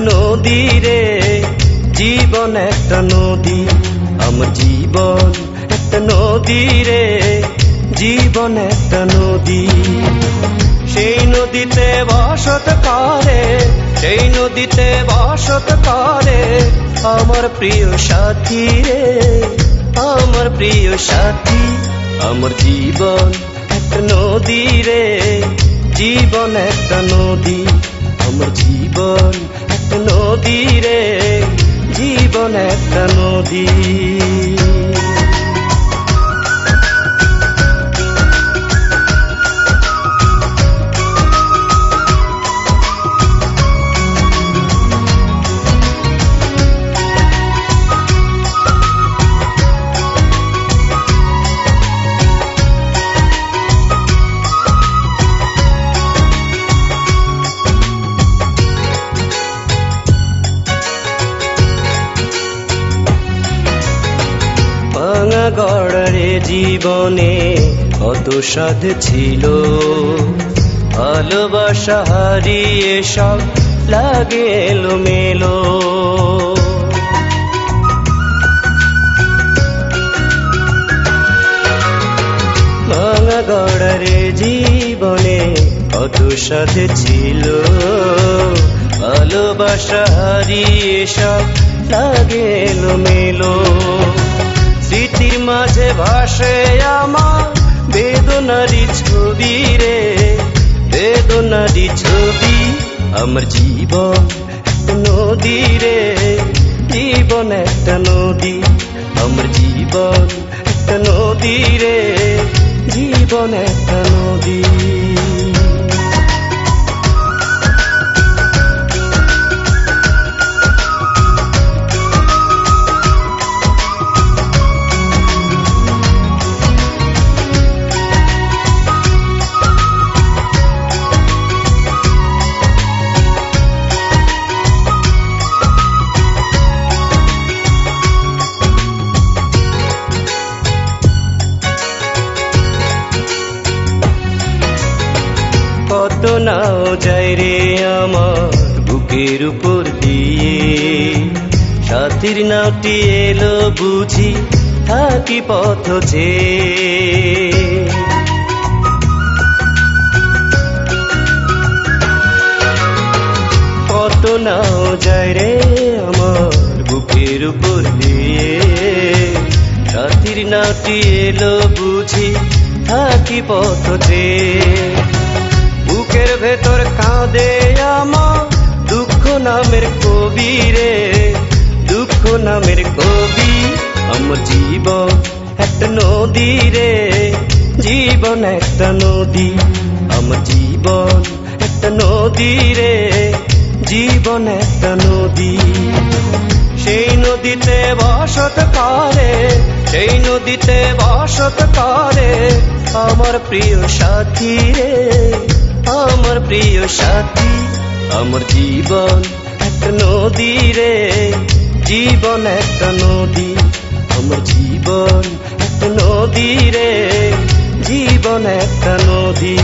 নদী রে, জীবন একটা নদী, আমার জীবন একটা নদী রে, জীবন একটা নদী। সেই নদীতে বসত করে, সেই নদীতে বসত করে আমার প্রিয় সাথী রে, আমার প্রিয় সাথী। আমার জীবন একটা নদী রে, জীবন একটা নদী, আমার জীবন একটা নদী রে, জীবন একটা নদী। ভাঙা গড়ারে জীবনে কত স্বাদ ছিল, ভালোবাসা হারিয়ে সব লাগে এলোমেলো। ভাঙা গড়ারে জীবনে কত স্বাদ ছিল, ভালোবাসা হারিয়ে সব লাগে এলোমেলো। স্মৃতির মাঝে ভাসে আমার বেদনারি ছবি রে, বেদনারি ছবি। আমার জীবন একটা নদী রে, জীবন একটা নদী, আমার জীবন একটা নদী রে, জীবন একটা নদী। কত নাও যায় রে আমার বুকের উপর দিয়ে, সাথীর নাওটি এলো বুঝি থাকি পথ চেয়ে। কত নাও যায় রে আমার বুকের উপর দিয়ে, সাথীর নাওটি এলো বুঝি থাকি পথ চেয়ে। বুকের ভেতর কাঁদে আমার দুঃখ নামের কবি রে, দুঃখ নামের কবি। আমার জীবন একটা নদী রে, জীবন একটা নদী, আমার জীবন একটা নদী রে, জীবন একটা নদী। সেই নদীতে বসত করে, সেই নদীতে বসত করে আমার প্রিয় সাথী রে, আমার প্রিয় সাথী। আমার জীবন একটা নদী রে, জীবন একটা নদী, আমার জীবন একটা নদী রে, জীবন একটা নদী।